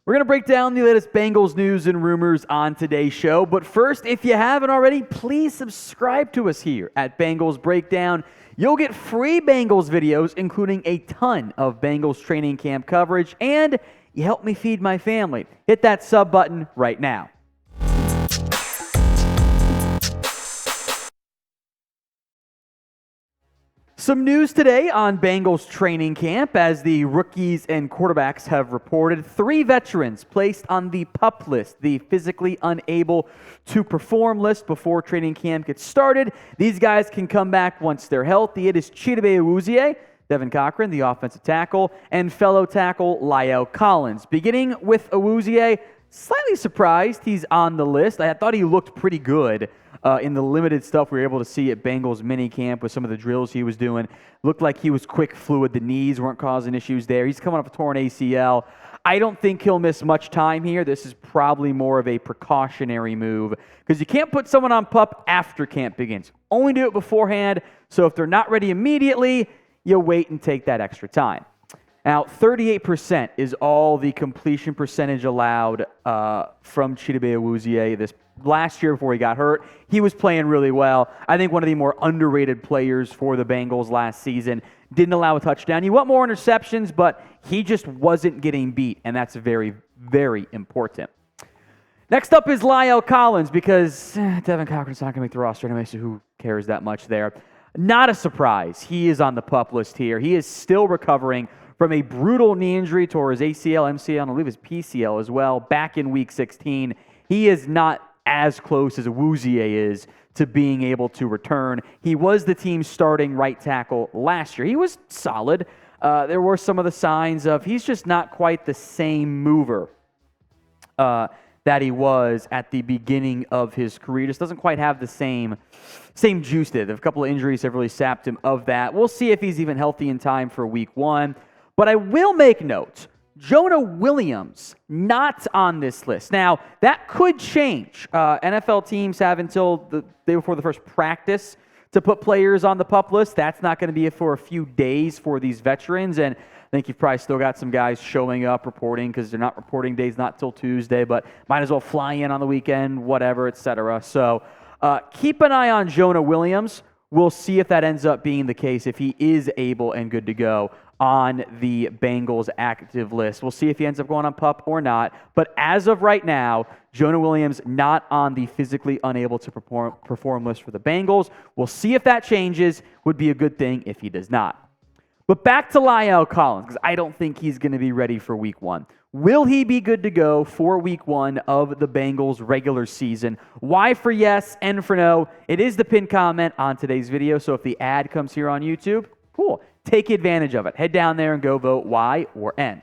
We're going to break down the latest Bengals news and rumors on today's show. But first, if you haven't already, please subscribe to us here at Bengals Breakdown. You'll get free Bengals videos, including a ton of Bengals training camp coverage, and you help me feed my family. Hit that sub button right now. Some news today on Bengals training camp as the rookies and quarterbacks have reported. 3 veterans placed on the PUP list, the physically unable to perform list before training camp gets started. These guys can come back once they're healthy. It is Chidobe Awuzie, Devin Cochran, the offensive tackle, and fellow tackle La'el Collins. Beginning with Awuzie, slightly surprised he's on the list. I thought he looked pretty good. In the limited stuff we were able to see at Bengals minicamp with some of the drills he was doing. Looked like he was quick, fluid. The knees weren't causing issues there. He's coming off a torn ACL. I don't think he'll miss much time here. This is probably more of a precautionary move because you can't put someone on PUP after camp begins. Only do it beforehand. So if they're not ready immediately, you'll wait and take that extra time. Now, 38% is all the completion percentage allowed from Chidobe Awuzie this last year before he got hurt. He was playing really well. I think one of the more underrated players for the Bengals last season. Didn't allow a touchdown. You want more interceptions, but he just wasn't getting beat, and that's very, very important. Next up is La'el Collins because Devin Cochran's not going to make the roster anyway, so who cares that much there? Not a surprise. He is on the PUP list here. He is still recovering from a brutal knee injury, tore his ACL, MCL, and I believe his PCL as well, back in Week 16. He is not as close as Awuzie is to being able to return. He was the team's starting right tackle last year. He was solid. There were some of the signs of he's just not quite the same mover that he was at the beginning of his career. Just doesn't quite have the same juice to it. A couple of injuries have really sapped him of that. We'll see if he's even healthy in time for Week 1. But I will make note, Jonah Williams, not on this list. Now, that could change. NFL teams have until the day before the first practice to put players on the PUP list. That's not going to be for a few days for these veterans. And I think you've probably still got some guys showing up, reporting, because they're not reporting days not till Tuesday, but might as well fly in on the weekend, whatever, etc. So keep an eye on Jonah Williams. We'll see if that ends up being the case, if he is able and good to go on the Bengals active list. We'll see if he ends up going on PUP or not. But as of right now, Jonah Williams not on the physically unable to perform list for the Bengals. We'll see if that changes. Would be a good thing if he does not. But back to La'el Collins, because I don't think he's going to be ready for Week 1. Will he be good to go for Week 1 of the Bengals regular season? Y for yes, N for no. It is the pinned comment on today's video, so if the ad comes here on YouTube, cool. Take advantage of it. Head down there and go vote Y or N.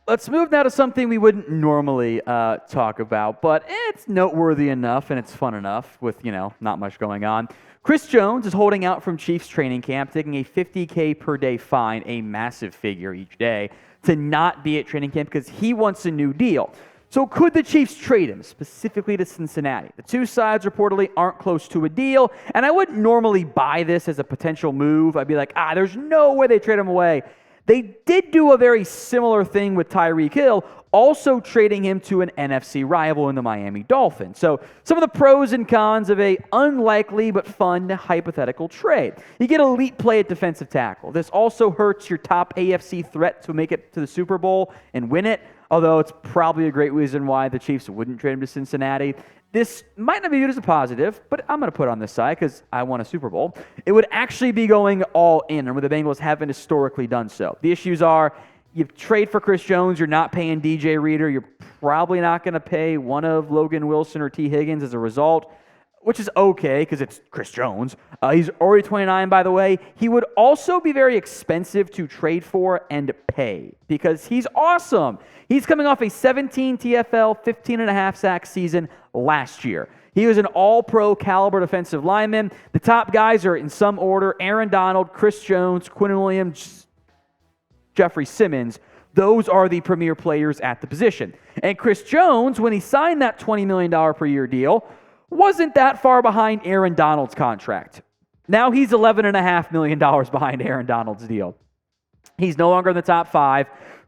Let's move now to something we wouldn't normally talk about, but it's noteworthy enough and it's fun enough with, not much going on. Chris Jones is holding out from Chiefs training camp, taking a $50K per day fine, a massive figure each day, to not be at training camp because he wants a new deal. So could the Chiefs trade him, specifically to Cincinnati? The two sides reportedly aren't close to a deal, and I wouldn't normally buy this as a potential move. I'd be like, there's no way they trade him away. They did do a very similar thing with Tyreek Hill, also trading him to an NFC rival in the Miami Dolphins. So some of the pros and cons of a unlikely but fun hypothetical trade. You get elite play at defensive tackle. This also hurts your top AFC threat to make it to the Super Bowl and win it, although it's probably a great reason why the Chiefs wouldn't trade him to Cincinnati. This might not be viewed as a positive, but I'm going to put it on this side because I won a Super Bowl. It would actually be going all in, and where the Bengals haven't historically done so. The issues are, you trade for Chris Jones, you're not paying DJ Reader, you're probably not going to pay one of Logan Wilson or T. Higgins as a result, which is okay because it's Chris Jones. He's already 29, by the way. He would also be very expensive to trade for and pay because he's awesome. He's coming off a 17 TFL, 15.5 sack season last year. He was an all-pro caliber defensive lineman. The top guys are in some order: Aaron Donald, Chris Jones, Quinnen Williams, Jeffrey Simmons. Those are the premier players at the position. And Chris Jones, when he signed that $20 million per year deal, wasn't that far behind Aaron Donald's contract. Now he's $11.5 million behind Aaron Donald's deal. He's no longer in the top 5.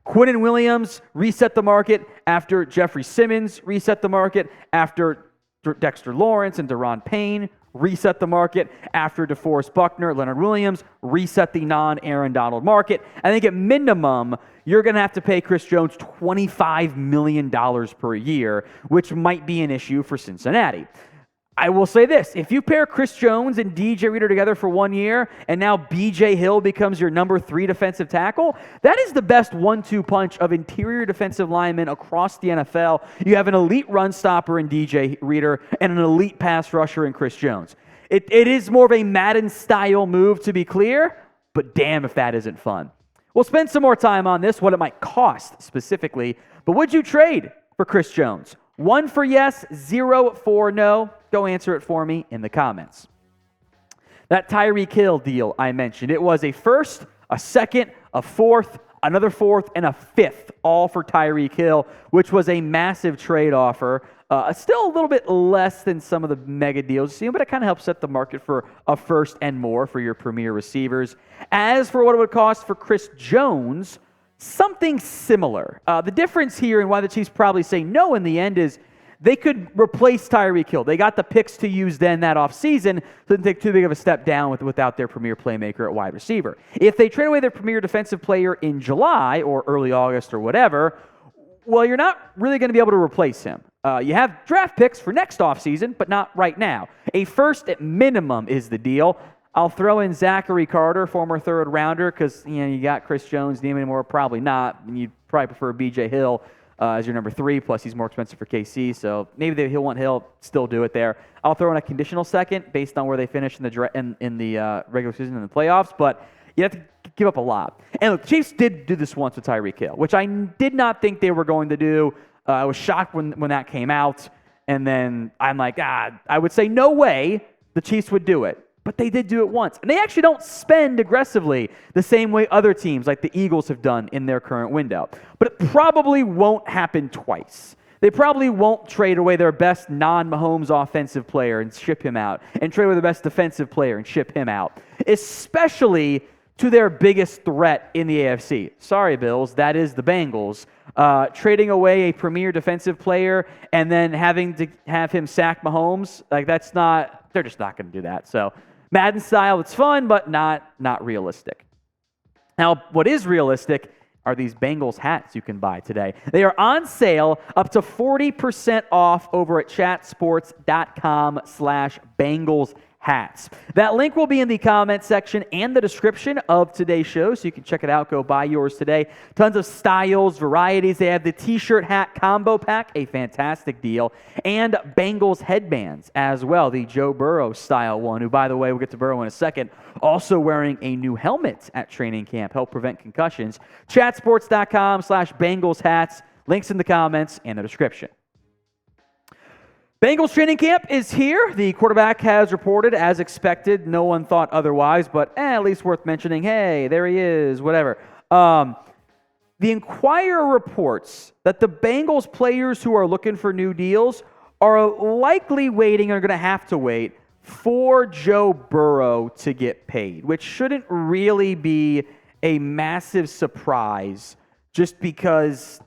Quinnen Williams reset the market after Jeffrey Simmons reset the market, after Dexter Lawrence and Daron Payne reset the market, after DeForest Buckner, Leonard Williams reset the non-Aaron Donald market. I think at minimum, you're going to have to pay Chris Jones $25 million per year, which might be an issue for Cincinnati. I will say this, if you pair Chris Jones and DJ Reader together for 1 year, and now BJ Hill becomes your number 3 defensive tackle, that is the best 1-2 punch of interior defensive linemen across the NFL. You have an elite run stopper in DJ Reader and an elite pass rusher in Chris Jones. It is more of a Madden-style move, to be clear, but damn if that isn't fun. We'll spend some more time on this, what it might cost specifically, but would you trade for Chris Jones? 1 for yes, 0 for no. Go answer it for me in the comments. That Tyreek Hill deal I mentioned, it was a first, a second, a fourth, another fourth, and a fifth, all for Tyreek Hill, which was a massive trade offer. Still a little bit less than some of the mega deals you've seen, but it kind of helps set the market for a first and more for your premier receivers. As for what it would cost for Chris Jones, something similar. The difference here and why the Chiefs probably say no in the end is they could replace Tyreek Hill. They got the picks to use then that offseason, so it didn't take too big of a step down without their premier playmaker at wide receiver. If they trade away their premier defensive player in July or early August or whatever, well, you're not really going to be able to replace him. You have draft picks for next offseason, but not right now. A first at minimum is the deal. I'll throw in Zachary Carter, former third rounder, because you got Chris Jones, need him anymore? Probably not. You'd probably prefer BJ Hill as your number 3, plus he's more expensive for KC, so maybe he'll want Hill, still do it there. I'll throw in a conditional second based on where they finish in the regular season and the playoffs, but you have to give up a lot. And look, the Chiefs did do this once with Tyreek Hill, which I did not think they were going to do. I was shocked when that came out, and then I'm like, I would say no way the Chiefs would do it. But they did do it once. And they actually don't spend aggressively the same way other teams like the Eagles have done in their current window. But it probably won't happen twice. They probably won't trade away their best non-Mahomes offensive player and ship him out, and trade away their best defensive player and ship him out, especially to their biggest threat in the AFC. Sorry, Bills, that is the Bengals. Trading away a premier defensive player and then having to have him sack Mahomes, they're just not going to do that. So Madden style, it's fun, but not realistic. Now, what is realistic are these Bengals hats you can buy today. They are on sale up to 40% off over at chatsports.com/Bengals hats. That link will be in the comment section and the description of today's show, so you can check it out. Go buy yours today. Tons of styles, varieties. They have the t-shirt hat combo pack, a fantastic deal, and Bengals headbands as well, the Joe Burrow style one, who, by the way, we'll get to Burrow in a second, also wearing a new helmet at training camp, help prevent concussions. Chatsports.com/Bengals hats. Links in the comments and the description. Bengals training camp is here. The quarterback has reported as expected. No one thought otherwise, but at least worth mentioning. Hey, there he is, whatever. The Enquirer reports that the Bengals players who are looking for new deals are likely waiting, are going to have to wait, for Joe Burrow to get paid, which shouldn't really be a massive surprise just because,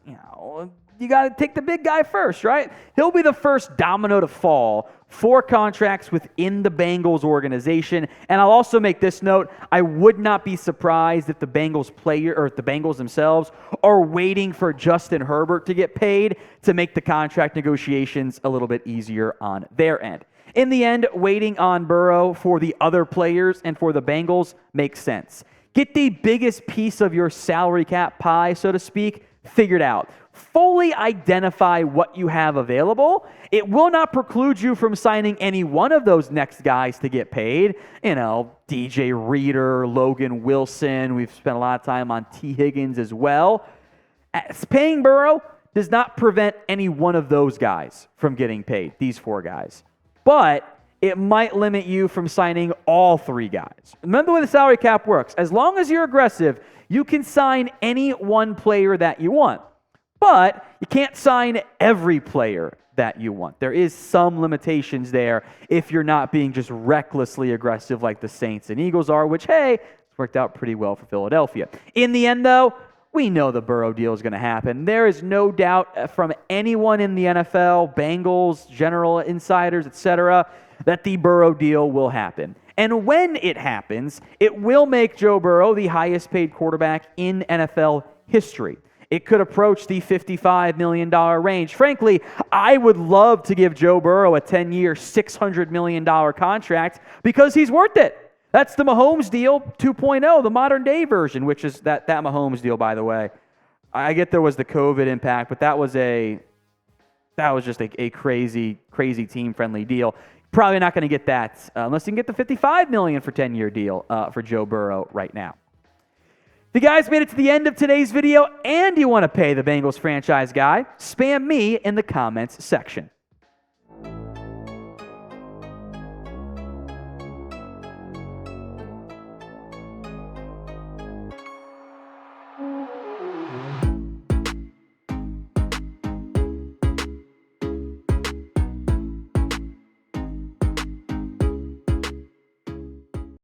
you got to take the big guy first, right? He'll be the first domino to fall for contracts within the Bengals organization. And I'll also make this note, I would not be surprised if the Bengals player or if the Bengals themselves are waiting for Justin Herbert to get paid to make the contract negotiations a little bit easier on their end. In the end, waiting on Burrow for the other players and for the Bengals makes sense. Get the biggest piece of your salary cap pie, so to speak, figured out. Fully identify what you have available. It will not preclude you from signing any one of those next guys to get paid. DJ Reader, Logan Wilson. We've spent a lot of time on T. Higgins as well. Paying Burrow does not prevent any one of those guys from getting paid, these 4 guys. But it might limit you from signing all 3 guys. Remember the way the salary cap works. As long as you're aggressive, you can sign any one player that you want. But you can't sign every player that you want. There is some limitations there if you're not being just recklessly aggressive like the Saints and Eagles are, which, hey, it's worked out pretty well for Philadelphia. In the end, though, we know the Burrow deal is going to happen. There is no doubt from anyone in the NFL, Bengals, general insiders, etc., that the Burrow deal will happen. And when it happens, it will make Joe Burrow the highest paid quarterback in NFL history. It could approach the $55 million range. Frankly, I would love to give Joe Burrow a 10-year, $600 million contract because he's worth it. That's the Mahomes deal 2.0, the modern day version, which is that Mahomes deal, by the way. I get there was the COVID impact, but that was just a crazy team-friendly deal. Probably not going to get that unless you can get the $55 million for 10-year deal for Joe Burrow right now. If you guys made it to the end of today's video and you want to pay the Bengals franchise guy, spam me in the comments section.